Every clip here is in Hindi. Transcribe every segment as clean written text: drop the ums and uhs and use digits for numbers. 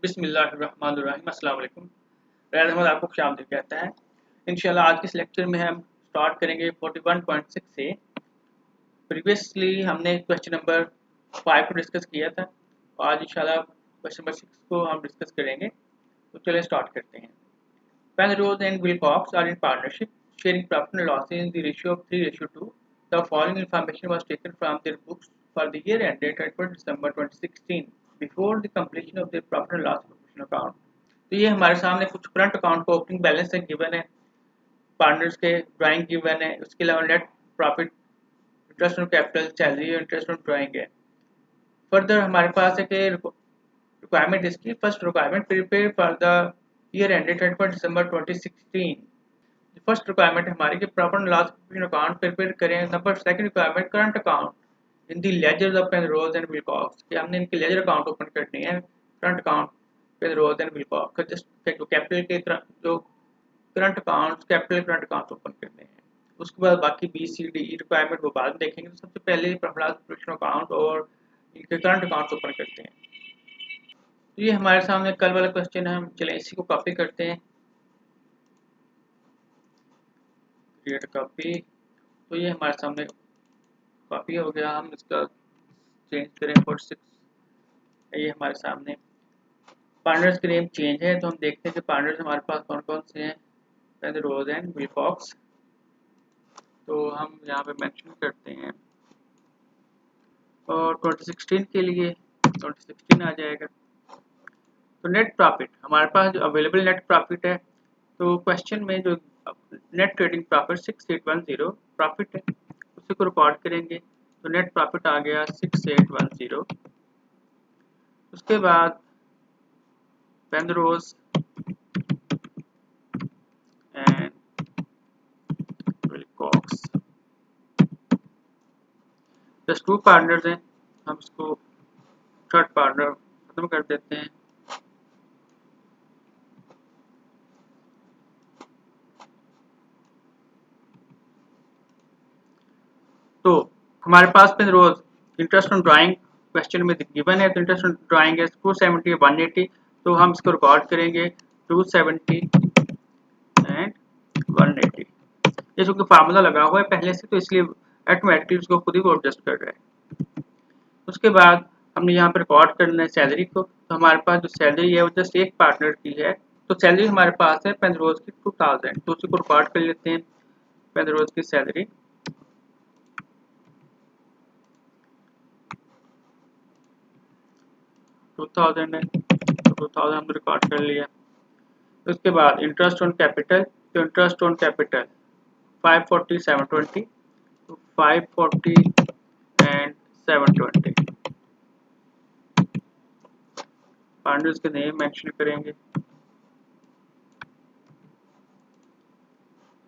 बिस्मिल्लाहिर्रहमानिर्रहीम अस्सलाम वालेकुम। रैद अहमद आपको खुशामदीद कहता है। इंशाल्लाह आज के इस लेक्चर में हम स्टार्ट करेंगे 41.6 से। प्रीवियसली हमने क्वेश्चन नंबर 5 को डिस्कस किया था और आज इंशाल्लाह क्वेश्चन नंबर 6 को हम डिस्कस करेंगे। तो चलिए स्टार्ट करते हैं। Penrose and Wilcox are in partnership, sharing profit and losses in the ratio of 3:2. The following information was taken from their books for the year ended 31 December 2016 before the completion of their profit and loss proportion account. तो ये हमारे सामने कुछ करंट अकाउंट का ओपनिंग बैलेंस है गिवन है, पार्टनर्स के ड्राइंग गिवन है, उसके अलावा net profit, interest on capital, salary और इंटरेस्ट ऑन ड्राइंग है। फर्दर हमारे पास है कि रिक्वायरमेंट इसकी first requirement prepare for the year ended 31 December 2016। First requirement हमारी कि profit and loss account prepare करें। Number second requirement current account in the ledgers of Penrose and Wilcox कि हमने इनके लेजर अकाउंट ओपन करने हैं। Current account Penrose and Wilcox just capital के जो current accounts capital current account open करने हैं। उसके बाद बाकी बी सी डी रिक्वायरमेंट वो बाद में देखेंगे। तो सबसे पहले प्रॉफिट लॉस प्रोविजन अकाउंट और इनके करंट अकाउंट ओपन करते हैं। तो ये हमारे सामने कल वाला क्वेश्चन है, हम चले इसी को कॉपी करते हैं। क्रिएट कॉपी, तो ये हमारे सामने कॉपी हो गया। हम इसका चेंज करें 46, ये हमारे सामने पार्टनर्स के नेम चेंज है। तो हम देखते हैं कि पार्टनर्स हमारे पास कौन कौन से हैं। पेनरोज एंड विलकॉक्स, तो हम यहाँ पे मेंशन करते हैं और 2016 के लिए 2016 आ जाएगा। तो नेट प्रॉफिट हमारे पास जो अवेलेबल नेट प्रॉफिट है, तो क्वेश्चन में जो नेट ट्रेडिंग प्रॉफिट 6810 प्रॉफिट है, उसी को रिकॉर्ड करेंगे। तो नेट प्रॉफिट आ गया 6810। उसके बाद Penrose and Wilcox just 2 partners हैं, हम इसको थर्ड पार्टनर खत्म कर देते हैं। तो हमारे पास Penrose interest on drawing question में गिवन है, तो इंटरेस्ट ऑन ड्राइंग है 270 180। तो हम इसको रिकॉर्ड करेंगे 270 एंड 180। ये चूंकि फार्मूला लगा हुआ है पहले से, तो इसलिए ऑटोमेटिकली उसको खुद ही वो एडजस्ट कर रहा है। उसके बाद हमने यहाँ पर रिकॉर्ड करना है सैलरी को। तो हमारे पास जो सैलरी है वो जस्ट एक पार्टनर की है। तो सैलरी हमारे पास है पेनरोज की 2000, तो उसी को रिकॉर्ड कर लेते हैं। पेनरोज की सैलरी 2000 है, तो 2000 हमने रिकॉर्ड कर लिया। उसके बाद इंटरेस्ट ऑन कैपिटल, तो इंटरेस्ट ऑन कैपिटल 540 720, तो 540 एंड 720। पार्टनर्स के नेम मेंशन करेंगे।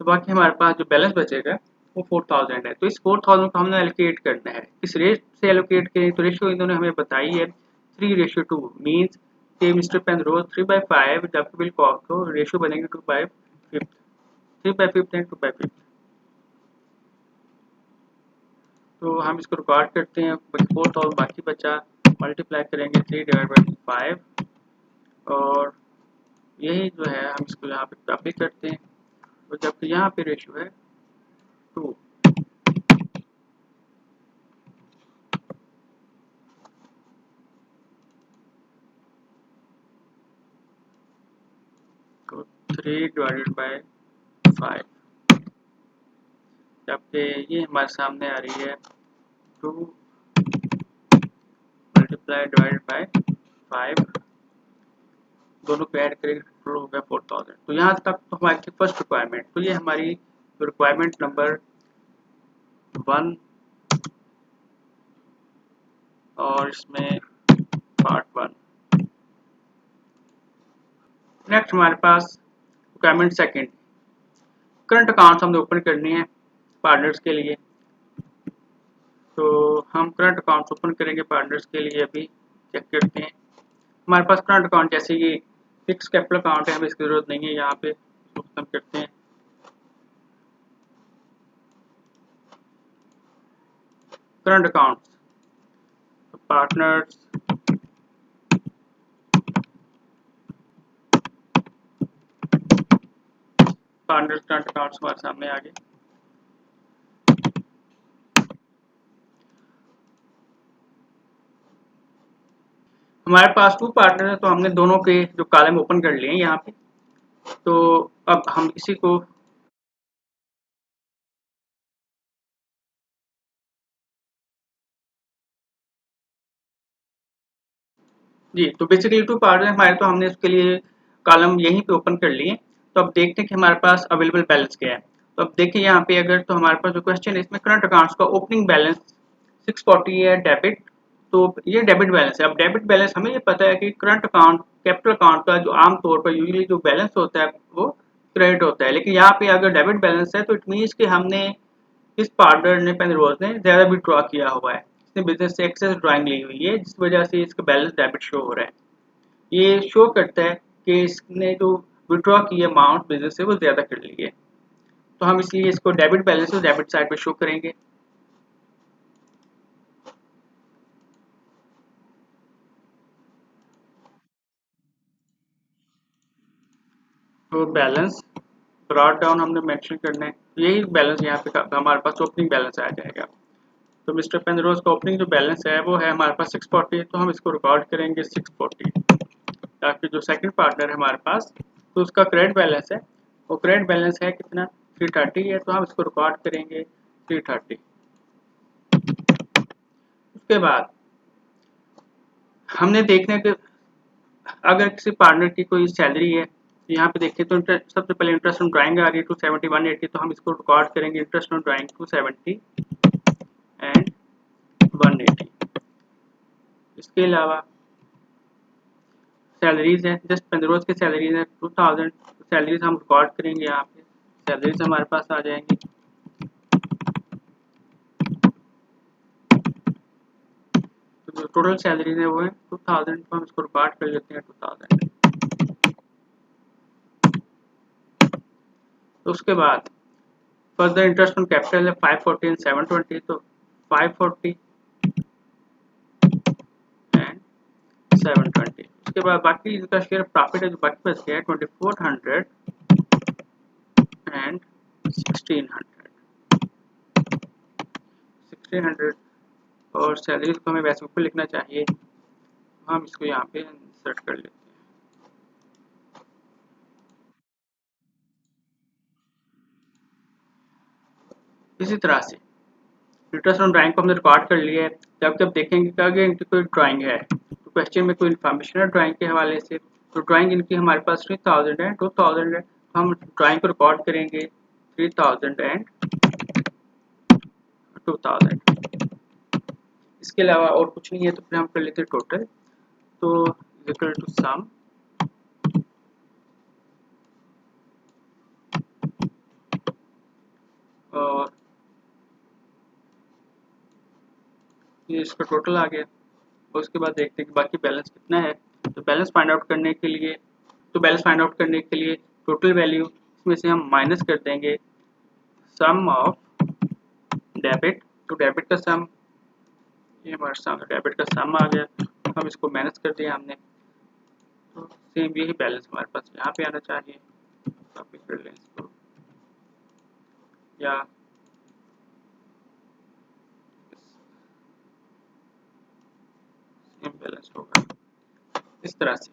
तो बाकी हमारे पास जो बैलेंस बचेगा वो 4000 है। तो इस 4000 को हमने एलोकेट करना है। किस रेट से एलोकेट करें, तो रेशियो इन्होंने हमें बताई है 3:2 मीन्स कि मिस्टर पेनरोज 3/5 जबकि विलकॉक्स को रेशियो बनेगी 2/5, 3/5 एंड 2/5। तो हम इसको रिकॉर्ड करते हैं। 4000 बाकी बचा, मल्टीप्लाई करेंगे 3/5 और यही जो है हम इसको यहाँ पे कॉपी करते हैं। तो जबकि यहाँ पे रेशियो है 2, तो 3/5, जबकि ये हमारे सामने आ रही है 2 मल्टीप्लाई डिवाइडेड बाय 5, दोनों को ऐड करेंगे टोटल हो गया 4000। तो यहाँ तक तो हमारी थी फर्स्ट रिक्वायरमेंट। तो ये हमारी रिक्वायरमेंट नंबर 1 और इसमें पार्ट 1। नेक्स्ट हमारे पास रिक्वायरमेंट सेकंड, करंट अकाउंट्स हमने ओपन करने हैं पार्टनर्स के लिए। तो हम करंट अकाउंट्स ओपन करेंगे पार्टनर्स के लिए। अभी चेक करते हैं। हमारे पास करंट अकाउंट जैसे कि फिक्स कैपिटल अकाउंट है, हमें इसकी जरूरत नहीं है। यहाँ पे खत्म करते हैं। Current accounts partners partners current accounts हमारे सामने आ गए। हमारे पास टू पार्टनर है, तो हमने दोनों के जो कॉलम ओपन कर लिए हैं यहाँ पे। तो अब हम इसी को जी, तो बेसिकली टू पार्टनर हमारे, तो हमने उसके लिए कॉलम यहीं पे ओपन कर लिए। तो अब देखते हैं कि हमारे पास अवेलेबल बैलेंस क्या है। तो अब देखिए यहाँ पे अगर, तो हमारे पास जो क्वेश्चन है इसमें करंट अकाउंट्स का ओपनिंग बैलेंस 640 है डेबिट। तो ये डेबिट बैलेंस है। अब डेबिट बैलेंस हमें ये पता है कि करंट अकाउंट कैपिटल अकाउंट का जो आमतौर पर यूजुअली जो बैलेंस होता है वो क्रेडिट होता है, लेकिन यहाँ पे अगर डेबिट बैलेंस है तो इट मीन्स कि हमने इस पार्टनर ने पेनरोज ने ज़्यादा विड्रॉ किया हुआ है, इसने बिजनेस से एक्सेस ड्राइंग ली हुई है, जिस वजह से इसका बैलेंस डेबिट शो हो रहा है। ये शो करता है कि इसने जो विड्रॉ की अमाउंट बिजनेस से वो ज़्यादा कर ली है। तो हम इसलिए इसको डेबिट बैलेंस और डेबिट साइड पे शो करेंगे। तो बैलेंस ब्रॉट डाउन हमने मेंशन करना है, यही बैलेंस यहाँ पे हमारे पास ओपनिंग बैलेंस आ जाएगा। तो मिस्टर पेनरोज का ओपनिंग जो बैलेंस है वो है हमारे पास 640, तो हम इसको रिकॉर्ड करेंगे 640। ताकि जो सेकंड पार्टनर है हमारे पास, तो उसका क्रेडिट बैलेंस है, वो क्रेडिट बैलेंस है कितना 330 है, तो हम इसको रिकॉर्ड करेंगे 330। उसके बाद हमने देखना है कि अगर किसी पार्टनर की कोई सैलरी है, तो यहाँ पे देखिए तो सबसे पहले इंटरेस्ट ऑन ड्राइंग आ रही है 270 180, तो हम इसको रिकॉर्ड करेंगे इंटरेस्ट ऑन ड्राइंग 270 एंड 180। इसके अलावा सैलरीज है, जस्ट 15 रोज की सैलरीज है 2000, सैलरीज हम रिकॉर्ड करेंगे यहाँ पे, सैलरीज हमारे पास आ जाएंगी। तो जो टोटल सैलरीज है वो है 2000, तो हम इसको रिकॉर्ड कर लेते हैं 2000। तो उसके बाद फर्दर इंटरेस्ट ऑन कैपिटल है 540 एंड 720, तो 540 एंड 720। उसके बाद बाकी इनका शेयर प्रॉफिट है जो बाकी बच गया है 2400 एंड 1600 और सैलरीज को हमें वैसे ऊपर लिखना चाहिए, तो हम इसको यहाँ पे इंसर्ट कर लेते हैं। इसी तरह से इंटरेस्ट ऑन ड्राइंग को हमने रिकॉर्ड कर लिया है। जब जब देखेंगे कि अगर इनकी कोई ड्राइंग है, तो क्वेश्चन में कोई इन्फॉर्मेशन है ड्राइंग के हवाले से, तो ड्राइंग इनकी हमारे पास 3000 है 2000 है, तो हम ड्राइंग को रिकॉर्ड करेंगे 3000 एंड 2000। इसके अलावा और कुछ नहीं है, तो फिर हम कर लेते हैं टोटल। तो इक्वल टू सम और ये इसका टोटल आ गया। और उसके बाद देखते हैं कि बाकी बैलेंस कितना है। तो बैलेंस फाइंड आउट करने के लिए, टोटल वैल्यू इसमें से हम माइनस कर देंगे सम ऑफ डेबिट। तो डेबिट का सम, ये हमारे सामने डेबिट का सम आ गया, हम इसको माइनस कर दिया हमने। तो सेम यही बैलेंस हमारे पास यहाँ पे आना चाहिए। कॉपी कर लें इसको, या सेम बैलेंस होगा इस तरह से।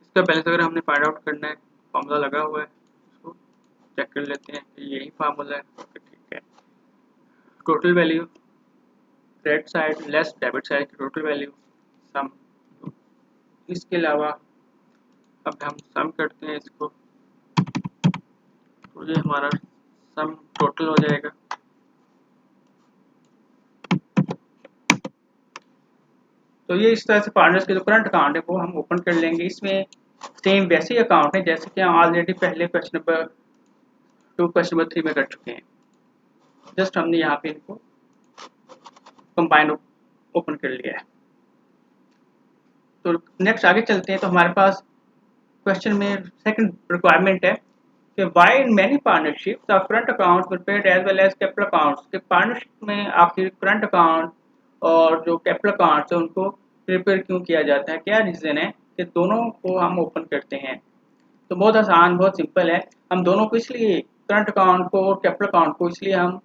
इसका बैलेंस अगर हमने फाइंड आउट करना है, फार्मूला लगा हुआ है, उसको चेक कर लेते हैं कि यही फार्मूला है। ओके ठीक है। Total value credit side lace debit side की टोटल वैल्यू सम। इसके अलावा अब हम सम करते हैं इसको, तो ये हमारा सम टोटल हो जाएगा। तो ये इस तरह से पार्टनर्स के जो करंट अकाउंट है वो हम ओपन कर लेंगे। इसमें सेम वैसे ही अकाउंट है जैसे कि हम ऑलरेडी पहले क्वेश्चन नंबर 2 क्वेश्चन नंबर 3 में कर चुके हैं। जस्ट हमने यहाँ पे इनको कंबाइन ओपन कर लिया है। तो नेक्स्ट आगे चलते हैं। तो हमारे पास क्वेश्चन में सेकंड रिक्वायरमेंट है कि why in many partnerships the current accounts prepared as well as capital accounts, के पार्टनरशिप में आखिर करंट अकाउंट और जो कैपिटल अकाउंट्स है उनको प्रिपेयर क्यों किया जाता है, क्या रीज़न है कि दोनों को हम ओपन करते हैं। तो बहुत आसान, बहुत सिंपल है। हम दोनों को इसलिए करंट अकाउंट को और कैपिटल अकाउंट को इसलिए हम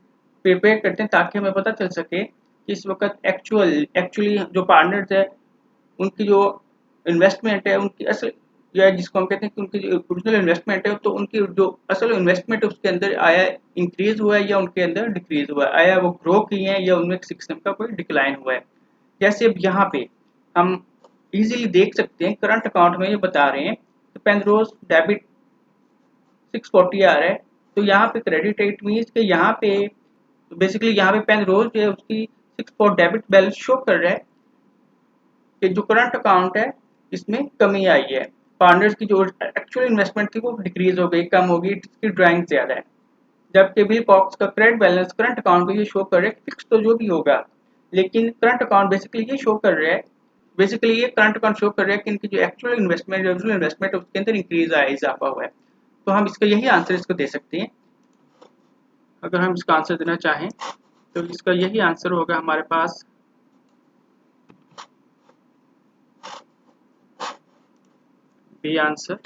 प्रिपेयर करते हैं ताकि हमें पता चल सके कि इस वक्त एक्चुअली जो पार्टनर्स है उनकी जो इन्वेस्टमेंट है, उनकी असल या जिसको हम कहते हैं कि उनकी जो ओरिजिनल इन्वेस्टमेंट है, तो उनकी जो असल इन्वेस्टमेंट है उसके अंदर आया इंक्रीज हुआ है या उनके अंदर डिक्रीज हुआ है, आया वो ग्रो किए हैं या उनमें किसी किस्म का कोई डिक्लाइन हुआ है। जैसे अब यहाँ पे हम इजीली देख सकते हैं, करंट अकाउंट में ये बता रहे हैं कि पेनरोज डेबिट 640 आ रहा है, तो यहाँ पे क्रेडिट इट मीन्स कि यहाँ पे बेसिकली यहाँ पे पेनरोज जो है उसकी 64 डेबिट बैलेंस शो कर रहा है कि जो करंट अकाउंट है इसमें कमी आई है, पार्टनर्स की जो एक्चुअल इन्वेस्टमेंट थी वो डिक्रीज हो गई, कम हो गई, इसकी ड्राइंग ज्यादा है। जबकि बिल कॉक्स का क्रेडिट बैलेंस करंट अकाउंट को ये शो कर रहा है फिक्स तो जो भी होगा, लेकिन करंट अकाउंट बेसिकली ये शो कर रहा है, बेसिकली ये करंट अकाउंट शो कर रहा है कि इनकी जो एक्चुअल इन्वेस्टमेंट ओरिजिनल इन्वेस्टमेंट है उसके अंदर इंक्रीज आया, इजाफा हुआ है। तो हम इसका यही आंसर इसको दे सकते हैं। अगर हम इसका आंसर देना चाहें तो इसका यही आंसर होगा हमारे पास बी आंसर।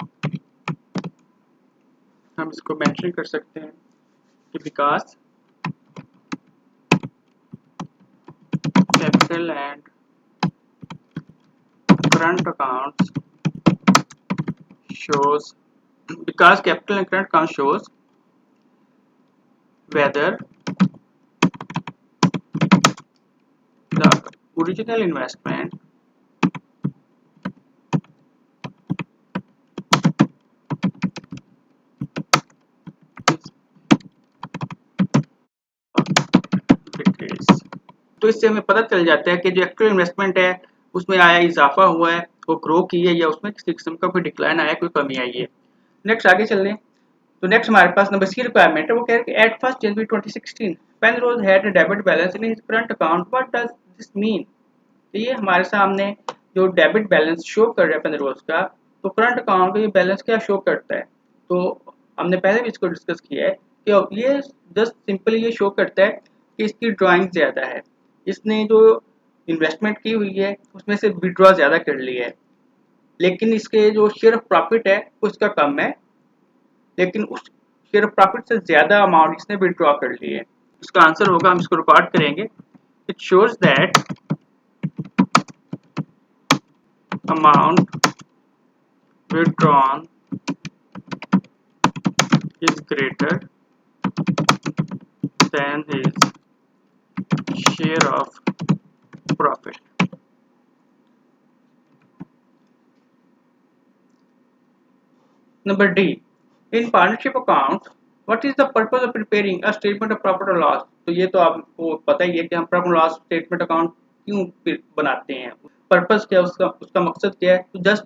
हम इसको मेंशन कर सकते हैं कि because capital and current accounts shows because capital and current account shows whether the original investment decrease। तो इससे हमें पता चल जाता है कि जो एक्चुअल इन्वेस्टमेंट है उसमें आया इजाफा हुआ है, वो ग्रो की है, या उसमें किसी किस्म का कोई डिक्लाइन आया, कोई कमी आई है। नेक्स्ट आगे चल लें। तो नेक्स्ट हमारे पास नंबर सी रिक्वायरमेंट है, वो कह रहे हैं कि at 1 January 2016 Penrose had a debit balance in his current account, what does this mean. तो ये हमारे सामने जो डेबिट बैलेंस शो कर रहा है पेनरोज का, तो करंट अकाउंट का ये बैलेंस क्या शो करता है। तो हमने पहले भी इसको डिस्कस किया है कि ये जस्ट सिंपली ये शो करता है कि इसकी ड्राइंग ज़्यादा है, इसने जो इन्वेस्टमेंट की हुई है उसमें से विड्रॉ ज़्यादा कर लिया है, लेकिन इसके जो शेयर ऑफ प्रॉफिट है उसका कम है, लेकिन उस शेयर ऑफ प्रॉफिट से ज़्यादा अमाउंट इसने विड्रॉ कर ली है। इसका आंसर होगा, हम इसको रिकॉर्ड करेंगे, it shows that amount withdrawn is greater than his share of profit। Number D, in partnership accounts what is the purpose of preparing a statement of profit or loss। तो ये तो आपको पता ही है कि हम प्रॉफिट और लॉस स्टेटमेंट अकाउंट क्यों बनाते हैं, पर्पस क्या है उसका, उसका मकसद क्या है। तो जस्ट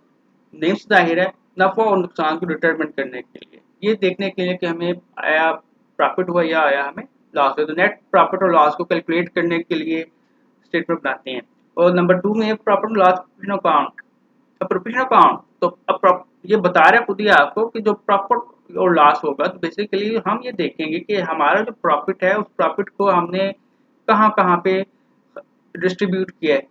नेम से जाहिर है नफा और नुकसान को डिटरमिन करने के लिए, ये देखने के लिए कि हमें आया प्रॉफिट हुआ या आया हमें लॉस हुआ, तो नेट प्रॉफिट और लॉस को कैलकुलेट करने के लिए स्टेटमेंट बनाते हैं। और नंबर 2 में प्रॉफिट और लॉस अकाउंट, प्रोफेशनल अकाउंट, तो ये बता रहा है खुद ही आपको कि जो प्रॉफिट और लॉस होगा, तो बेसिकली हम ये देखेंगे कि हमारा जो प्रॉफिट है उस प्रॉफिट को हमने कहाँ कहाँ पे डिस्ट्रीब्यूट किया है,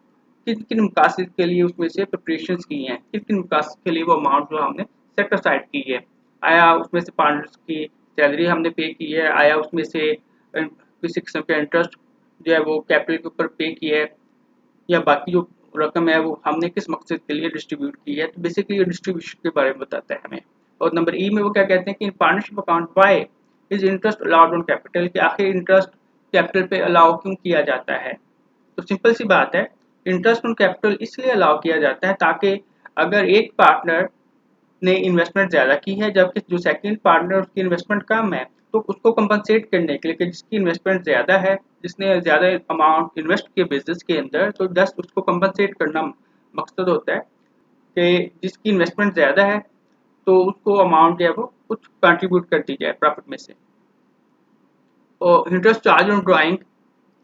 किन किन मकासद के लिए उसमें से प्रिपरेशन की हैं, किन किन मकासद के लिए वो अमाउंट जो हमने सेट असाइड की है, आया उसमें से पार्टनर्स की सैलरी हमने पे की है, आया उसमें से किसी किस्म का इंटरेस्ट जो है वो कैपिटल के ऊपर पे किया है, या बाकी जो रकम है वो हमने किस मकसद के लिए डिस्ट्रीब्यूट की है। तो बेसिकली ये डिस्ट्रीब्यूशन के बारे में बताता है हमें। और नंबर ई में वो क्या कहते हैं कि in partnership account why is interest allowed on capital, कि आखिर इंटरेस्ट कैपिटल पे अलाउ क्यों किया जाता है। तो सिंपल सी बात है, इंटरेस्ट ऑन कैपिटल इसलिए अलाउ किया जाता है ताकि अगर एक पार्टनर ने इन्वेस्टमेंट ज़्यादा की है जबकि जो सेकंड पार्टनर उसकी इन्वेस्टमेंट कम है, तो उसको कंपनसेट करने के लिए कि जिसकी इन्वेस्टमेंट ज़्यादा है, जिसने ज़्यादा अमाउंट इन्वेस्ट किया बिजनेस के अंदर, तो जस्ट उसको कंपनसेट करना मकसद होता है कि जिसकी इन्वेस्टमेंट ज़्यादा है तो उसको अमाउंट जो है वो कुछ कंट्रीब्यूट कर दी जाए प्रॉफिट में से। और इंटरेस्ट चार्ज ऑन ड्राइंग,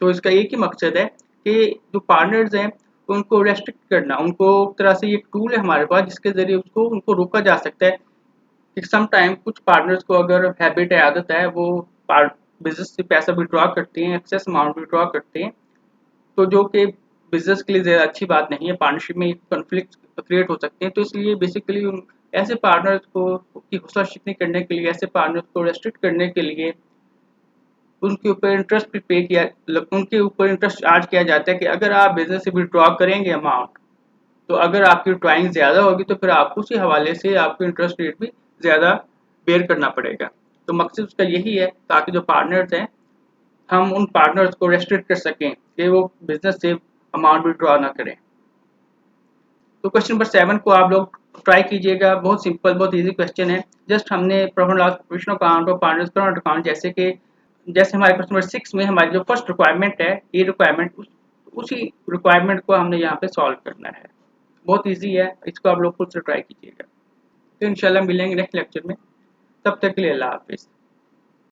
तो इसका एक ही मकसद है कि जो पार्टनर्स हैं उनको रेस्ट्रिक्ट करना, उनको एक तरह से ये टूल है हमारे पास जिसके ज़रिए उसको उनको रोका जा सकता है कि सम टाइम कुछ पार्टनर्स को अगर हैबिट है, आदत है, वो बिजनेस से पैसा विड्रॉ करते हैं, एक्सेस अमाउंट विड्रॉ करते हैं, तो जो कि बिजनेस के लिए ज़्यादा अच्छी बात नहीं है, पार्टनरशिप में कॉन्फ्लिक्ट क्रिएट हो सकते हैं। तो इसलिए बेसिकली ऐसे पार्टनर्स को की हौसला शिकनी करने के लिए, ऐसे पार्टनर्स को रेस्ट्रिक्ट करने के लिए उनके ऊपर इंटरेस्ट भी पे किया, उनके ऊपर इंटरेस्ट चार्ज किया जाता है कि अगर आप बिजनेस से विड्रॉ करेंगे अमाउंट, तो अगर आपकी ड्राइंग ज़्यादा होगी तो फिर आपको उसी हवाले से आपको इंटरेस्ट रेट भी ज़्यादा बेयर करना पड़ेगा। तो मकसद उसका यही है ताकि जो पार्टनर्स हैं हम उन पार्टनर्स को रेस्ट्रिक्ट कर सकें कि वो बिजनेस से अमाउंट विड्रॉ ना करें। तो क्वेश्चन नंबर 7 को आप लोग ट्राई कीजिएगा, बहुत सिंपल बहुत इजी क्वेश्चन है। जस्ट हमने प्रॉफिट लॉस प्रोविजन अकाउंट और पार्टनर्स करंट अकाउंट जैसे हमारे क्वेश्चन नंबर 6 में हमारी जो फर्स्ट रिक्वायरमेंट है, ये रिक्वायरमेंट उसी रिक्वायरमेंट को हमने यहाँ पे सॉल्व करना है। बहुत इजी है, इसको आप लोग खुद से ट्राई कीजिएगा। तो इंशाल्लाह मिलेंगे नेक्स्ट लेक्चर में, तब तक के लिए अल्लाह हाफिज़।